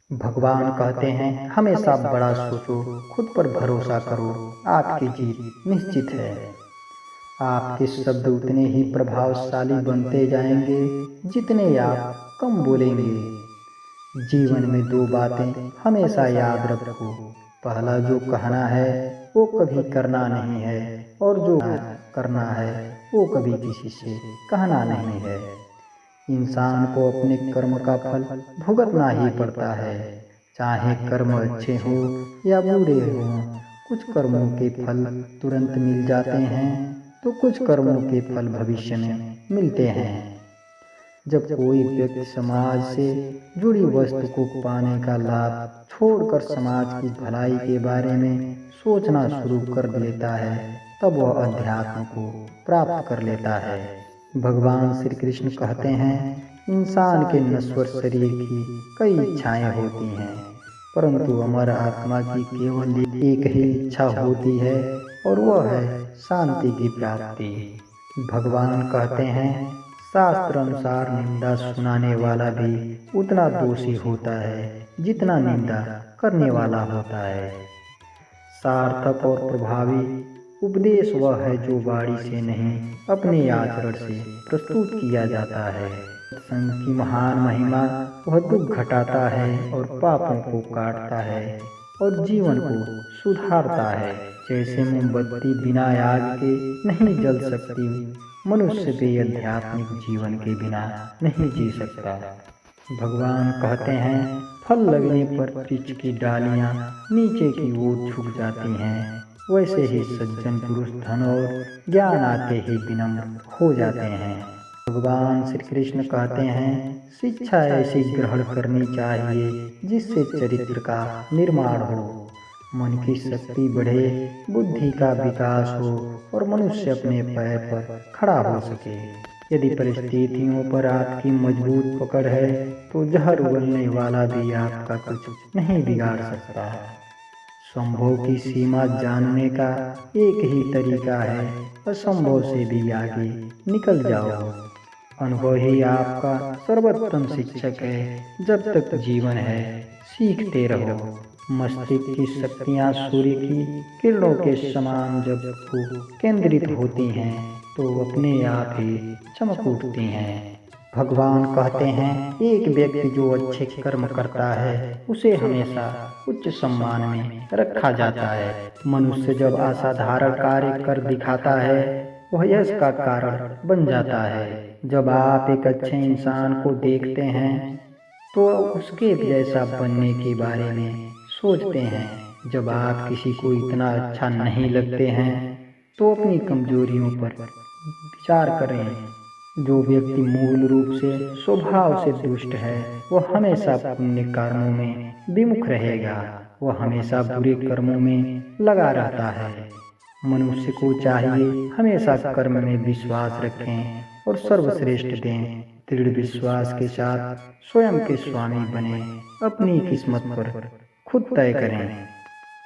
भगवान कहते हैं हमेशा बड़ा सोचो, खुद पर भरोसा करो, आपकी जीत निश्चित है। आपके शब्द उतने ही प्रभावशाली बनते जाएंगे जितने आप कम बोलेंगे। जीवन में दो बातें हमेशा याद रखो, पहला जो कहना है वो कभी करना नहीं है, और जो करना है वो कभी किसी से कहना नहीं है। इंसान को अपने कर्म का फल भुगतना ही पड़ता है, चाहे कर्म अच्छे हो या बुरे हों। कुछ कर्मों के फल तुरंत मिल जाते हैं तो कुछ कर्मों के फल भविष्य में मिलते हैं। जब कोई व्यक्ति समाज से जुड़ी वस्तु को पाने का लाभ छोड़कर समाज की भलाई के बारे में सोचना शुरू कर देता है, तब वह अध्यात्म को प्राप्त कर लेता है। भगवान श्री कृष्ण कहते हैं इंसान के नश्वर शरीर की कई इच्छाएं होती हैं, परंतु अमर आत्मा की केवल एक ही इच्छा होती है, और वह है शांति की प्राप्ति। भगवान कहते हैं शास्त्र अनुसार निंदा सुनाने वाला भी उतना दोषी होता है जितना निंदा करने वाला होता है। सार्थक और प्रभावी उपदेश वह है जो वाणी से नहीं अपने आचरण से प्रस्तुत किया जाता है। संग की महान महिमा वह दुख घटाता है और पापों को काटता है और जीवन को सुधारता है। जैसे मोमबत्ती बिना आग के नहीं जल सकती, मनुष्य भी आध्यात्मिक जीवन के बिना नहीं जी सकता। भगवान कहते हैं फल लगने पर वृक्ष की डालियां नीचे की ओर झुक जाती हैं, वैसे ही सज्जन पुरुष धन और ज्ञान आते ही विनम्र हो जाते हैं। भगवान श्री कृष्ण कहते हैं शिक्षा ऐसी ग्रहण करनी चाहिए जिससे चरित्र का निर्माण हो, मन की शक्ति बढ़े, बुद्धि का विकास हो और मनुष्य अपने पैर पर खड़ा हो सके। यदि परिस्थितियों पर आपकी मजबूत पकड़ है तो जहर उगलने वाला भी आपका कुछ नहीं बिगाड़ सकता। संभव की सीमा जानने का एक ही तरीका है, असंभव से भी आगे निकल जाओ। अनुभव ही आपका सर्वोत्तम शिक्षक है। जब तक जीवन है सीखते रहो। मस्तिष्क की शक्तियाँ सूर्य की किरणों के समान जब केंद्रित होती हैं तो अपने आप ही चमक उठती हैं। भगवान कहते हैं एक व्यक्ति जो अच्छे कर्म करता है उसे हमेशा उच्च सम्मान में रखा जाता है। मनुष्य जब असाधारण कार्य कर दिखाता है वह यश का कारण बन जाता है। जब आप एक अच्छे इंसान को देखते हैं तो उसके जैसा बनने के बारे में सोचते हैं। जब आप किसी को इतना अच्छा नहीं लगते हैं तो अपनी कमजोरियों पर विचार करें। जो व्यक्ति मूल रूप से स्वभाव से दुष्ट है वह हमेशा पुण्य कर्मों में विमुख रहेगा, वह हमेशा बुरे कर्मों में लगा रहता है। मनुष्य को चाहिए हमेशा कर्म में विश्वास रखें और सर्वश्रेष्ठ दें। दृढ़ विश्वास के साथ स्वयं के स्वामी बने, अपनी किस्मत पर खुद तय करें।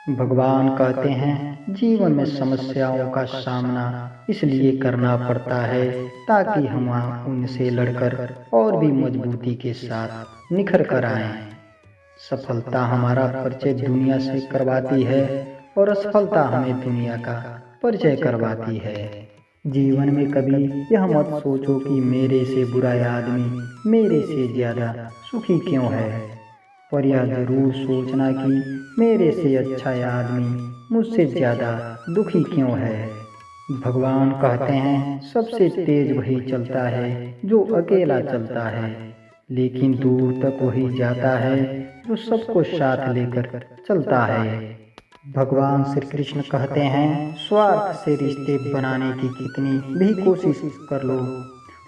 भगवान कहते हैं जीवन में समस्याओं का सामना इसलिए करना पड़ता है ताकि हम उनसे लड़कर और भी मजबूती के साथ निखर कर आएं। सफलता हमारा परिचय दुनिया से करवाती है और असफलता हमें दुनिया का परिचय करवाती है। जीवन में कभी यह मत सोचो कि मेरे से बुरा आदमी मेरे से ज्यादा सुखी क्यों है, पर यह जरूर सोचना कि मेरे से अच्छा आदमी मुझसे ज्यादा दुखी क्यों है। भगवान कहते हैं सबसे तेज वही चलता है जो अकेला चलता है, लेकिन दूर तक वही जाता है जो सबको साथ लेकर चलता है। भगवान श्री कृष्ण कहते हैं स्वार्थ से रिश्ते बनाने की कितनी भी कोशिश कर लो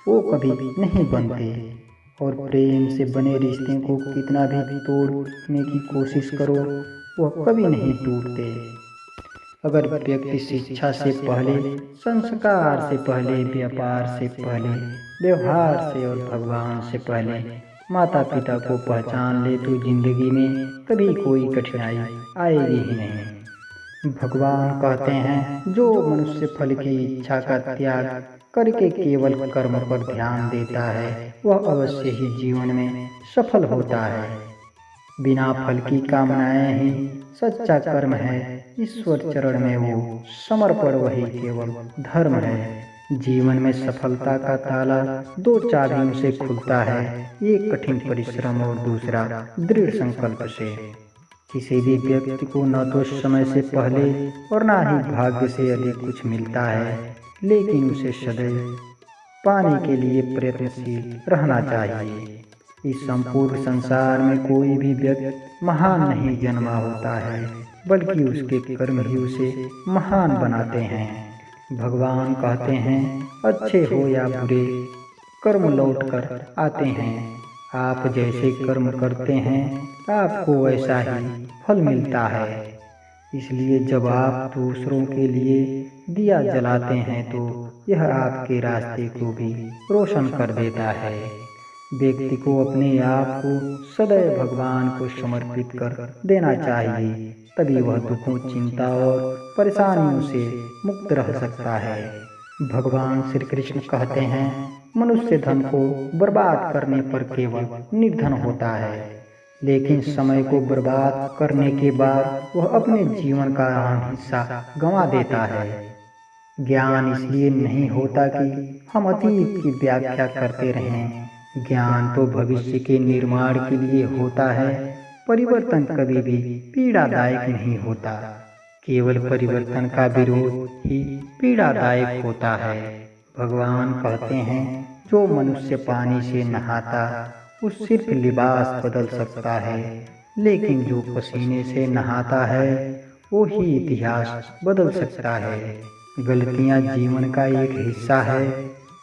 वो कभी नहीं बनते, और प्रेम से बने रिश्ते को कितना भी तोड़ने की कोशिश करो वह कभी नहीं टूटते। अगर व्यक्ति शिक्षा से पहले, संस्कार से पहले, व्यापार से पहले, व्यवहार से और भगवान से पहले माता पिता को पहचान ले तो जिंदगी में कभी कोई कठिनाई आएगी ही नहीं। भगवान कहते हैं जो मनुष्य फल की इच्छा का त्याग करके केवल कर्म पर ध्यान देता है वह अवश्य ही जीवन में सफल होता है। बिना फल की कामनाएं ही सच्चा कर्म है। ईश्वर चरण में वो समर्पण वही केवल धर्म है। जीवन में सफलता का ताला दो चाबियों से खुलता है, एक कठिन परिश्रम और दूसरा दृढ़ संकल्प से। किसी भी व्यक्ति को न तो समय से पहले और न ही भाग्य से अधिक कुछ मिलता है, लेकिन उसे सदैव पाने के लिए प्रयत्नशील रहना चाहिए। इस संपूर्ण संसार में कोई भी व्यक्ति महान नहीं जन्मा होता है, बल्कि उसके कर्म ही उसे महान बनाते हैं। भगवान कहते हैं, अच्छे हो या बुरे कर्म लौट कर आते हैं। आप जैसे कर्म करते हैं, आपको वैसा ही फल मिलता है। इसलिए जब आप दूसरों के लिए दिया जलाते हैं तो यह आपके रास्ते को भी रोशन कर देता है। व्यक्ति को अपने आप को सदैव भगवान को समर्पित कर देना चाहिए, तभी वह दुखों, चिंता और परेशानियों से मुक्त रह सकता है। भगवान श्री कृष्ण कहते हैं, मनुष्य धन को बर्बाद करने पर केवल निर्धन होता है, लेकिन समय को बर्बाद करने के बाद वह अपने जीवन का अहम हिस्सा गंवा देता है। ज्ञान इसलिए नहीं होता कि हम अतीत की व्याख्या करते रहें। ज्ञान तो भविष्य के निर्माण के लिए होता है। परिवर्तन कभी भी पीड़ादायक नहीं होता, केवल परिवर्तन का विरोध ही पीड़ादायक होता है। भगवान कहते हैं, जो मनुष्य पानी से नहाता वो सिर्फ लिबास बदल सकता है, लेकिन जो पसीने से नहाता है वो ही इतिहास बदल सकता है। गलतियां जीवन का एक हिस्सा है,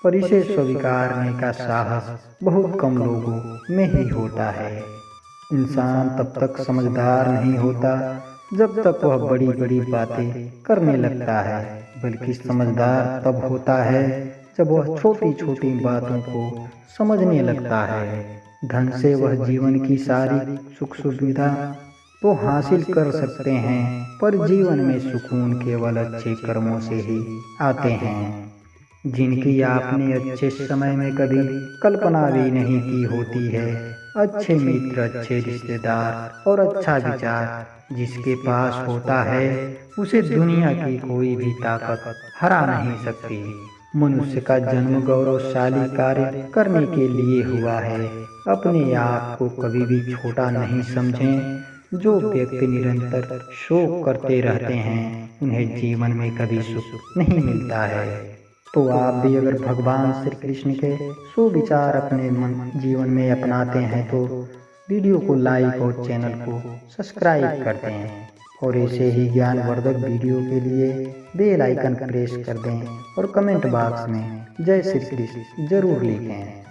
पर इसे स्वीकारने का साहस बहुत कम लोगों में ही होता है। इंसान तब तक समझदार नहीं होता जब तक वह बड़ी बड़ी बातें करने लगता है, बल्कि समझदार तब होता है जब वह छोटी छोटी बातों को समझने लगता है। धन से वह जीवन की सारी सुख सुविधा तो हासिल कर सकते हैं, पर जीवन में सुकून केवल अच्छे कर्मों से ही आते हैं, जिनकी आपने अच्छे समय में कभी कल्पना भी नहीं की होती है। अच्छे मित्र, अच्छे रिश्तेदार और अच्छा विचार जिसके पास होता है, उसे दुनिया की कोई भी ताकत हरा नहीं सकती। मनुष्य का जन्म गौरवशाली कार्य करने के लिए हुआ है। अपने आप को कभी भी छोटा नहीं समझें। जो व्यक्ति निरंतर शोक करते रहते हैं, उन्हें जीवन में कभी सुख नहीं मिलता है। तो आप भी अगर भगवान श्री कृष्ण के सुविचार अपने जीवन में अपनाते हैं तो वीडियो को लाइक और चैनल को सब्सक्राइब करते हैं, और ऐसे ही ज्ञानवर्धक वीडियो के लिए बेल आइकन प्रेस कर दें और कमेंट बॉक्स में जय श्री कृष्ण जरूर लिखें।